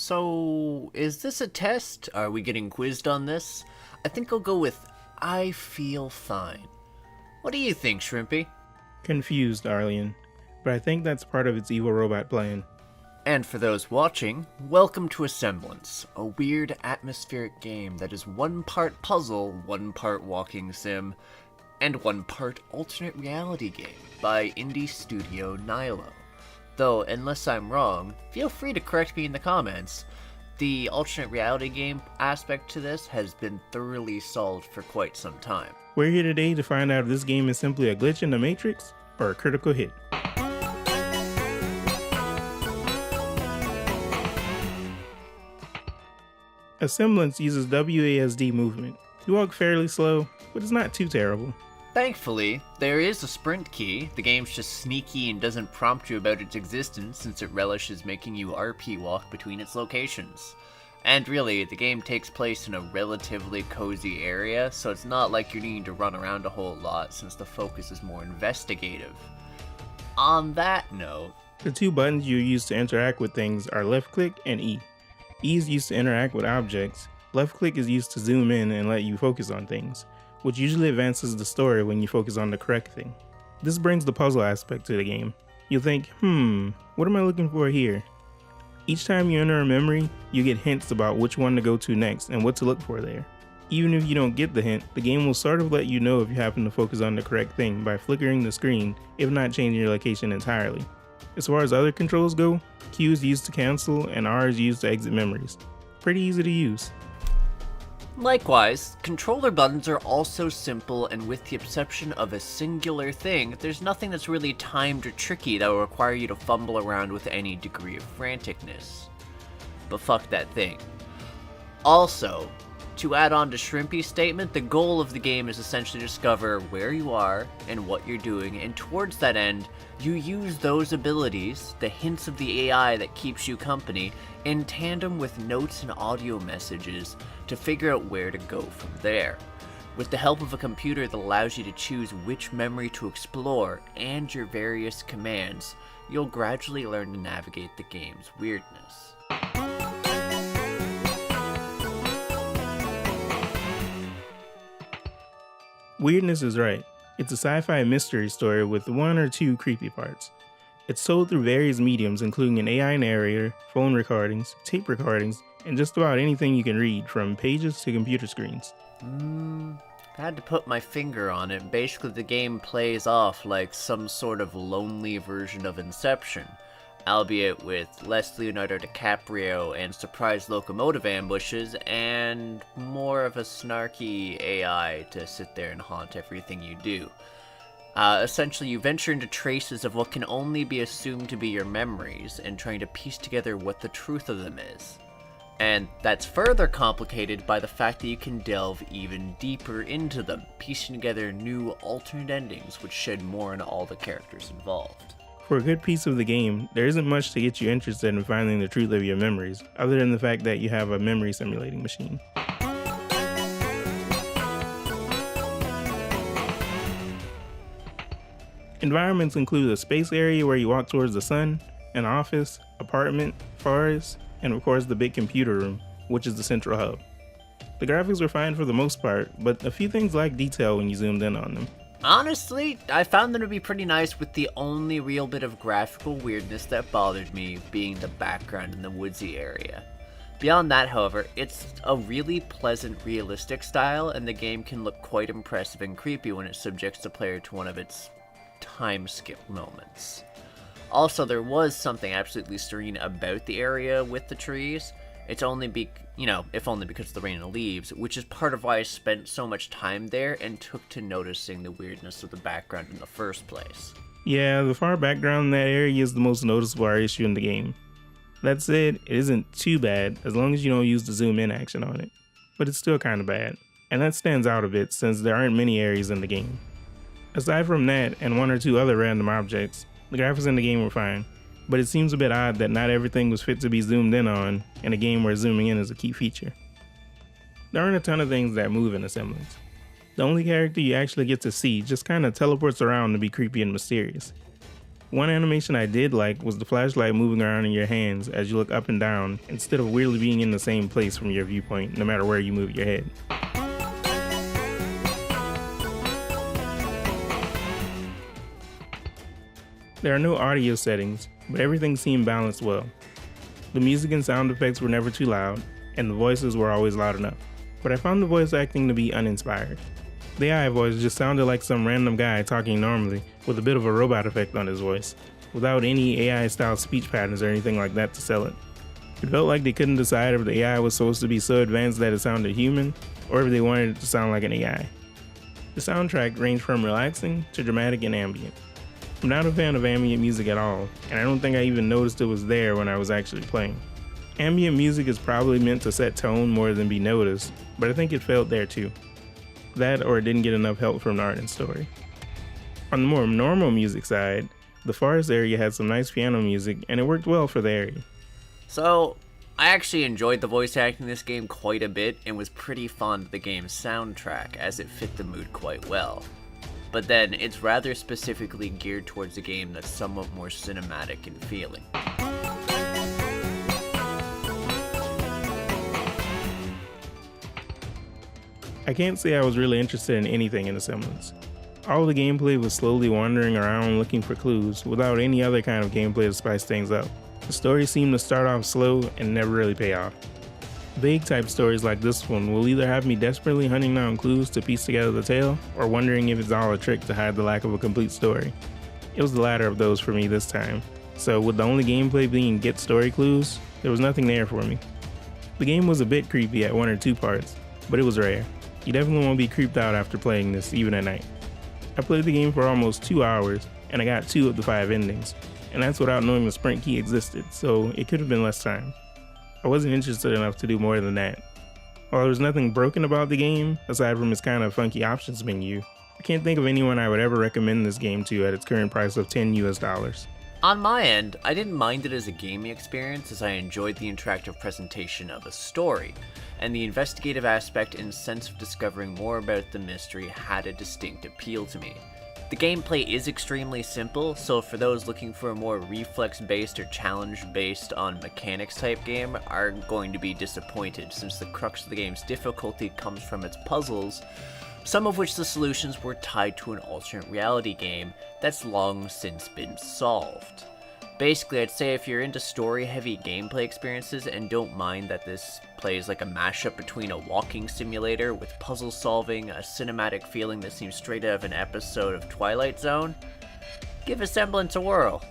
So, is this a test? Are we getting quizzed on this? I think I'll go with I feel fine. What do you think, Shrimpy? Confused, Arlian, but I think that's part of its evil robot plan. And for those watching, welcome to Asemblence, a weird atmospheric game that is one part puzzle, one part walking sim, and one part alternate reality game by indie studio Nilo. Though, unless I'm wrong, feel free to correct me in the comments. The alternate reality game aspect to this has been thoroughly solved for quite some time. We're here today to find out if this game is simply a glitch in the Matrix or a critical hit. Asemblence uses WASD movement. You walk fairly slow, but it's not too terrible. Thankfully, there is a sprint key. The game's just sneaky and doesn't prompt you about its existence since it relishes making you RP walk between its locations. And really, the game takes place in a relatively cozy area, so it's not like you're needing to run around a whole lot since the focus is more investigative. On that note, The two buttons you use to interact with things are left click and E. E is used to interact with objects. Left click is used to zoom in and let you focus on things, which usually advances the story when you focus on the correct thing. This brings the puzzle aspect to the game. You'll think, what am I looking for here? Each time you enter a memory, you get hints about which one to go to next and what to look for there. Even if you don't get the hint, the game will sort of let you know if you happen to focus on the correct thing by flickering the screen, if not changing your location entirely. As far as other controls go, Q is used to cancel and R is used to exit memories. Pretty easy to use. likewise, controller buttons are also simple, and with the exception of a singular thing, there's nothing that's really timed or tricky that will require you to fumble around with any degree of franticness. But fuck that thing. Also, to add on to Shrimpy's statement, the goal of the game is essentially to discover where you are and what you're doing, and towards that end, you use those abilities, the hints of the AI that keeps you company, in tandem with notes and audio messages to figure out where to go from there. With the help of a computer that allows you to choose which memory to explore and your various commands, you'll gradually learn to navigate the game's weirdness. Weirdness is right. It's a sci-fi mystery story with one or two creepy parts. It's told through various mediums including an AI narrator, phone recordings, tape recordings, and just about anything you can read, from pages to computer screens. I had to put my finger on it. Basically, the game plays off like some sort of lonely version of Inception, albeit with less Leonardo DiCaprio and surprise locomotive ambushes, and more of a snarky AI to sit there and haunt everything you do. Essentially, you venture into traces of what can only be assumed to be your memories, and trying to piece together what the truth of them is. And that's further complicated by the fact that you can delve even deeper into them, piecing together new alternate endings which shed more on all the characters involved. For a good piece of the game, there isn't much to get you interested in finding the truth of your memories, other than the fact that you have a memory simulating machine. Environments include a space area where you walk towards the sun, an office, apartment, forest, and of course the big computer room, which is the central hub. The graphics were fine for the most part, but a few things lack detail when you zoomed in on them. Honestly, I found them to be pretty nice, with the only real bit of graphical weirdness that bothered me being the background in the woodsy area. Beyond that, however, it's a really pleasant, realistic style, and the game can look quite impressive and creepy when it subjects the player to one of its time skip moments. Also, there was something absolutely serene about the area with the trees. It's only if only because of the rain and leaves, which is part of why I spent so much time there and took to noticing the weirdness of the background in the first place. Yeah, the far background in that area is the most noticeable issue in the game. That said, it isn't too bad as long as you don't use the zoom in action on it, but it's still kinda bad, and that stands out a bit since there aren't many areas in the game. Aside from that and one or two other random objects, the graphics in the game were fine, but it seems a bit odd that not everything was fit to be zoomed in on in a game where zooming in is a key feature. There aren't a ton of things that move in Asemblance. The only character you actually get to see just kinda teleports around to be creepy and mysterious. One animation I did like was the flashlight moving around in your hands as you look up and down instead of weirdly being in the same place from your viewpoint no matter where you move your head. There are no audio settings, but everything seemed balanced well. The music and sound effects were never too loud, and the voices were always loud enough. But I found the voice acting to be uninspired. The AI voice just sounded like some random guy talking normally with a bit of a robot effect on his voice, without any AI-style speech patterns or anything like that to sell it. It felt like they couldn't decide if the AI was supposed to be so advanced that it sounded human, or if they wanted it to sound like an AI. The soundtrack ranged from relaxing to dramatic and ambient. I'm not a fan of ambient music at all, and I don't think I even noticed it was there when I was actually playing. Ambient music is probably meant to set tone more than be noticed, but I think it failed there too. That or it didn't get enough help from the art and story. On the more normal music side, the forest area had some nice piano music and it worked well for the area. So, I actually enjoyed the voice acting in this game quite a bit and was pretty fond of the game's soundtrack as it fit the mood quite well. But then, it's rather specifically geared towards a game that's somewhat more cinematic in feeling. I can't say I was really interested in anything in Asemblence. All the gameplay was slowly wandering around looking for clues without any other kind of gameplay to spice things up. The story seemed to start off slow and never really pay off. Vague type stories like this one will either have me desperately hunting down clues to piece together the tale, or wondering if it's all a trick to hide the lack of a complete story. It was the latter of those for me this time, so with the only gameplay being get story clues, there was nothing there for me. The game was a bit creepy at one or two parts, but it was rare. You definitely won't be creeped out after playing this, even at night. I played the game for almost 2 hours, and I got 2 of the 5 endings, and that's without knowing the sprint key existed, so it could have been less time. I wasn't interested enough to do more than that. While there was nothing broken about the game, aside from its kind of funky options menu, I can't think of anyone I would ever recommend this game to at its current price of $10 US. On my end, I didn't mind it as a gaming experience as I enjoyed the interactive presentation of a story, and the investigative aspect and sense of discovering more about the mystery had a distinct appeal to me. The gameplay is extremely simple, so for those looking for a more reflex-based or challenge-based on mechanics type game are going to be disappointed, since the crux of the game's difficulty comes from its puzzles, some of which the solutions were tied to an alternate reality game that's long since been solved. Basically, I'd say if you're into story-heavy gameplay experiences and don't mind that this plays like a mashup between a walking simulator with puzzle solving, a cinematic feeling that seems straight out of an episode of Twilight Zone, give Asemblence a whirl.